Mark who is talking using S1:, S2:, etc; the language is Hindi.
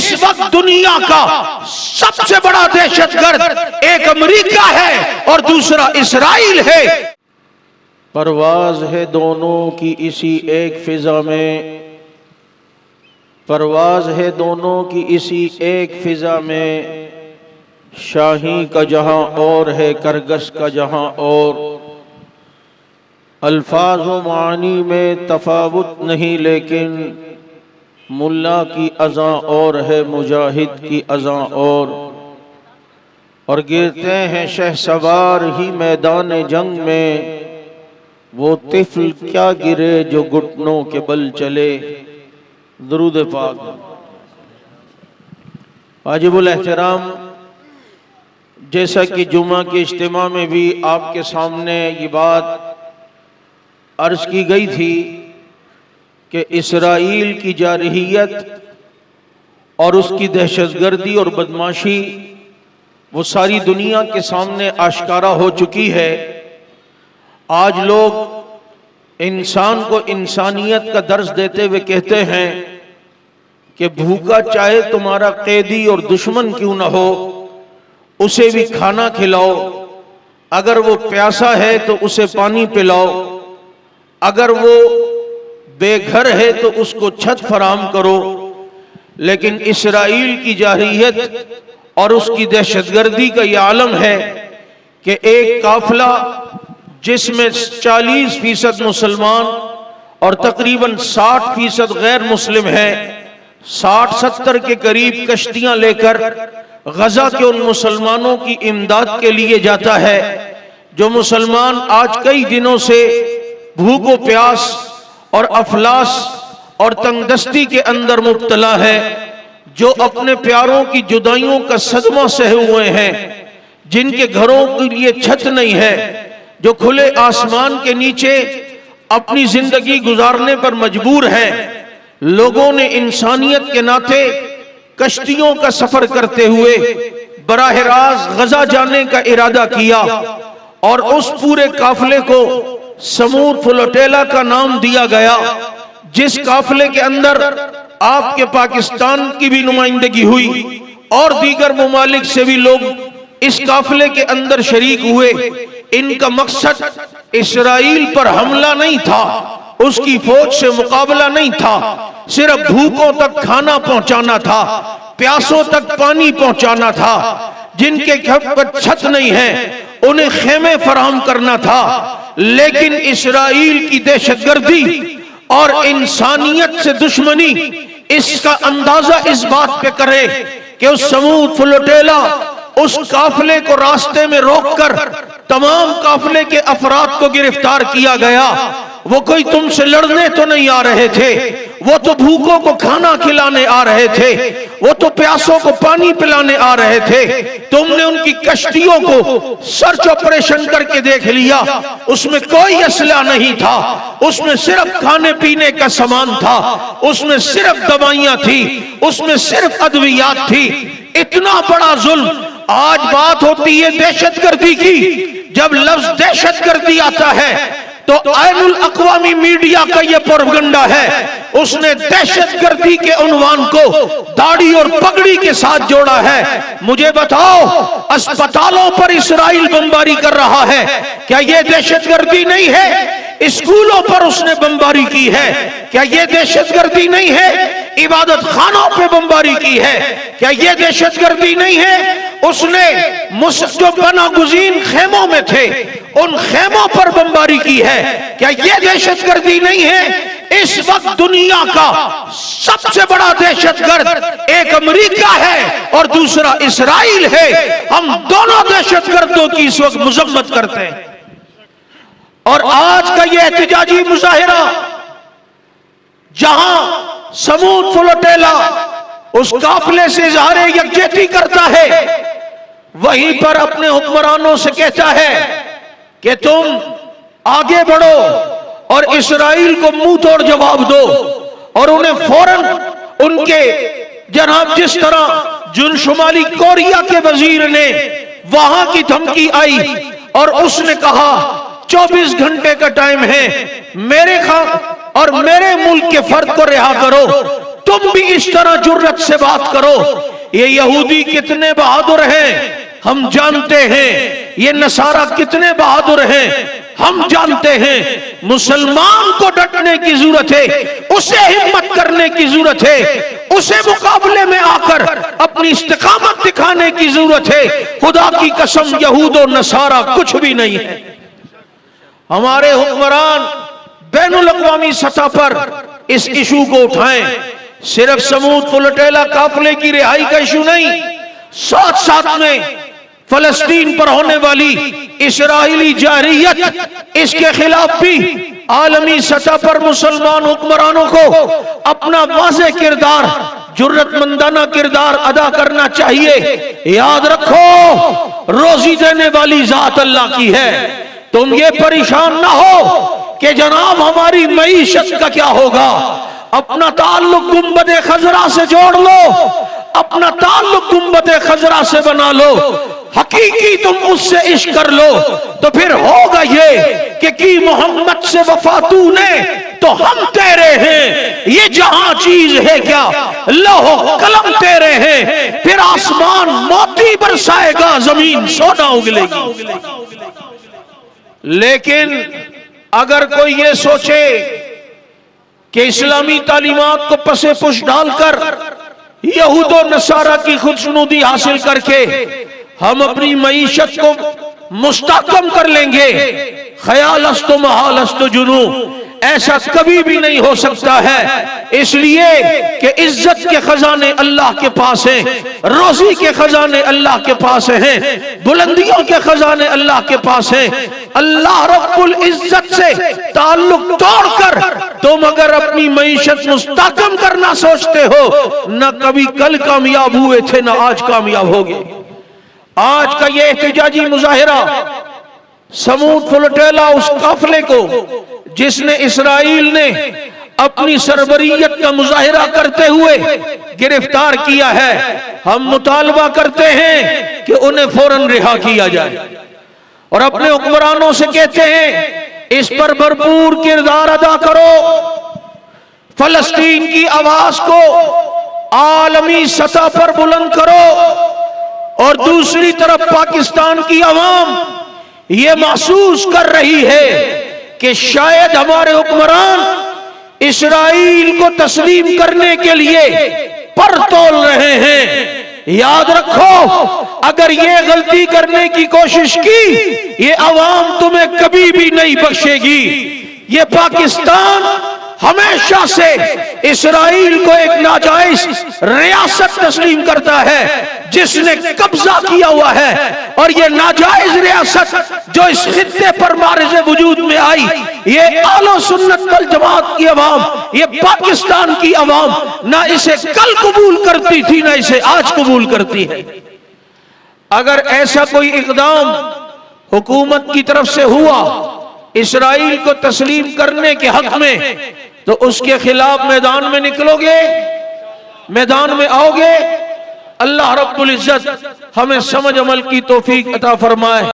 S1: इस वक्त दुनिया का सबसे बड़ा दहशतगर्द एक अमेरिका है और दूसरा इस्राइल है।
S2: परवाज है दोनों की इसी एक फिजा में, परवाज है दोनों की इसी एक फिजा में। शाही का जहां और है, करगस का जहां और। अल्फाज व मानी में तफावुत नहीं, लेकिन मुल्ला की अज़ा और है, मुजाहिद की अज़ा और गिरते हैं शहसवार ही मैदान जंग में, वो तिफल क्या गिरे जो घुटनों के बल चले। दुरूद पाक। वाजिबुल एहतराम, जैसा कि जुमा के इज्तिमा में भी आपके सामने ये बात अर्ज की गई थी कि इसराइल की जारहियत और उसकी दहशतगर्दी और बदमाशी वो सारी दुनिया के सामने आश्कारा हो चुकी है। आज लोग इंसान को इंसानियत का दर्स देते हुए कहते हैं कि भूखा चाहे तुम्हारा कैदी और दुश्मन क्यों ना हो, उसे भी खाना खिलाओ। अगर वो प्यासा है तो उसे पानी पिलाओ। अगर वो बेघर है तो उसको छत फराहम करो। लेकिन इसराइल की जारहियत और उसकी दहशतगर्दी का यह आलम है कि एक काफिला जिसमें 40% मुसलमान और तकरीबन 60% गैर मुस्लिम है, 60-70 के करीब कश्तियां लेकर गजा के उन मुसलमानों की इमदाद के लिए जाता है जो मुसलमान आज कई दिनों से भूख प्यास और अफलास और तंगदस्ती के अंदर मुब्तला है, जो अपने प्यारों की जुदाइयों का सदमा सहे हुए हैं, जिनके घरों के लिए छत नहीं है, जो खुले आसमान के नीचे अपनी जिंदगी गुजारने पर मजबूर हैं। लोगों ने इंसानियत के नाते कश्तियों का सफर करते हुए बराह रास्त गजा जाने का इरादा किया और उस पूरे काफिले को समूद फ्लोटेला का नाम दिया गया, जिस काफिले के अंदर आपके पाकिस्तान की भी नुमाइंदगी हुई और दीगर मुमालिक से भी लोग इस काफिले के अंदर शरीक हुए। इनका मकसद इस्राइल पर हमला नहीं था, उसकी फौज से मुकाबला नहीं था, सिर्फ भूखों तक खाना पहुंचाना था, प्यासों तक पानी पहुंचाना था। जिनके घर पर छत नहीं है उन्हें खेमे फराहम करना था। लेकिन इस्राइल की दहशतगर्दी और इंसानियत से दुश्मनी इसका अंदाजा इस बात पे करे कि उस समूद फ्लोटेला उस काफिले को रास्ते में रोककर तमाम काफिले के अफराद को गिरफ्तार किया गया। वो कोई तुमसे लड़ने तो नहीं आ रहे थे, वो तो भूखों को खाना खिलाने आ रहे थे, वो तो प्यासों को पानी पिलाने आ रहे थे। तुमने उनकी कश्तियों को सर्च ऑपरेशन करके देख लिया, उसमें कोई असला नहीं था, उसमें सिर्फ खाने पीने का सामान था, उसमें सिर्फ दवाइयां थी, उसमें सिर्फ अद्वियात थी। इतना बड़ा जुल्म। आज बात होती है दहशतगर्दी की। जब लफ्ज दहशतगर्दी आता है तो ऐनुल अक़वामी मीडिया का यह प्रोपगंडा है, उसने दहशतगर्दी के उन्वान को दाढ़ी और पगड़ी के साथ जोड़ा है। मुझे बताओ, अस्पतालों पर इस्राइल बमबारी कर रहा है, क्या यह दहशतगर्दी नहीं है? स्कूलों पर उसने बमबारी की है, क्या यह दहशतगर्दी नहीं है? इबादत खानों पे बमबारी की है, क्या यह दहशतगर्दी नहीं है? उसने जो पनागुज़ीन खेमों में थे उन खेमों पर बमबारी की है, क्या यह दहशतगर्दी नहीं है? इस वक्त दुनिया का सबसे बड़ा दहशतगर्द एक अमेरिका है और दूसरा इस्राइल है। हम दोनों दहशतगर्दों की इस वक्त मुज़म्मत करते हैं। और आज का यह एहतिजाजी मुजाहिरा जहां समूद फ्लोटेला उस काफिले से इज़हारे यकजहती करता है, वहीं पर अपने हुक्मरानों से कहता है कि तुम आगे बढ़ो और इस्राइल को मुंह तोड़ जवाब दो। और उन्हें फौरन उनके जनाब जिस तरह जो शुमाली कोरिया के वजीर ने वहां की धमकी आई और उसने कहा 24 घंटे का टाइम है, मेरे खान और मेरे मुल्क के फर्द को रिहा करो।
S1: तुम भी इस तरह जुर्रत से बात करो। ये यहूदी कितने बहादुर हैं हम जानते हैं, ये नसारा कितने बहादुर हैं हम जानते हैं। मुसलमान को डटने की जरूरत है, उसे हिम्मत करने की जरूरत है, उसे मुकाबले में आकर अपनी इस्तिकामत दिखाने की जरूरत है। खुदा की कसम यहूद और नसारा कुछ भी नहीं है। हमारे हुक्मरान बैनुल अक़वामी सतह पर इस इशू को उठाएं। सिर्फ समूद फुलटेला काफिले की रिहाई का इशू नहीं, साथ साथ में फलस्तीन पर होने वाली इस्राइली जारियत, इसके खिलाफ भी आलमी सतह पर मुसलमान हुक्मरानों को अपना वाज़ेह किरदार, जुर्रतमंदाना किरदार अदा करना चाहिए। याद रखो, रोजी देने वाली जात अल्लाह की है। तुम ये परेशान ना हो कि जनाब हमारी मईशत का क्या होगा। अपना ताल्लुक गुंबद खजरा से जोड़ लो, अपना ताल्लुक गुंबद खजरा से बना लो, हकीकी तुम उससे इश्क कर लो, तो फिर होगा ये कि मोहम्मद से वफा तूने तो हम तेरे हैं। ये जहां चीज है क्या, लौह कलम तेरे हैं। फिर आसमान मोती बरसाएगा, जमीन सोना उगलेगी। लेकिन अगर कोई ये सोचे कि इस्लामी तालीमात को पसे पुश डालकर यहूद और नसारा की खुदशुनूदी हासिल करके हम अपनी मईशत को मुस्तहकम कर लेंगे, ख्याल अस्तो महाल अस्तो जुनू, ऐसा कभी भी नहीं हो सकता है। इसलिए कि इज्जत के खजाने अल्लाह के पास हैं, रोजी के खजाने अल्लाह के पास हैं, बुलंदियों के खजाने अल्लाह के पास हैं। अल्लाह रब्बुल इज्जत से ताल्लुक तोड़कर तुम अगर अपनी मईशत मुस्तहकम करना सोचते हो, न कभी कल कामयाब हुए थे, न आज कामयाब होगे। आज का ये एहतजाजी मुजाहिरा समूद फुलटेला उस काफिले को जिसने इस्राइल ने अपनी सरबरियत का मुजाहिरा करते हुए गिरफ्तार किया है, हम मुतालबा करते हैं कि उन्हें फौरन रिहा किया जाए और अपने हुक्मरानों से कहते हैं इस पर भरपूर किरदार अदा करो। फलस्तीन की आवाज को आलमी सतह पर बुलंद करो और दूसरी तरफ पाकिस्तान की आवाम ये महसूस कर रही है कि शायद हमारे हुक्मरान इस्राइल को तस्लीम करने के लिए पर तोल रहे हैं। याद रखो, अगर ये गलती करने की कोशिश की, ये आवाम तुम्हें कभी भी नहीं बख्शेगी। ये पाकिस्तान हमेशा से इस्राइल को एक नाजायज रियासत तस्लीम करता है जिसने कब्जा किया हुआ है, और ये नाजायज रियासत जो इस खित्ते पर मारिज़े वजूद में आई, ये आलो सुन्नत वल जमात की अवाम, ये पाकिस्तान की अवाम ना इसे कल कबूल करती थी, ना इसे आज कबूल करती है। अगर ऐसा कोई इक़दाम हुकूमत की तरफ से हुआ इस्राइल को तस्लीम करने के हक में, तो उसके खिलाफ मैदान में निकलोगे, मैदान में आओगे। अल्लाह रब्बुल इज्जत हमें समझ अमल की तौफीक अता फरमाए।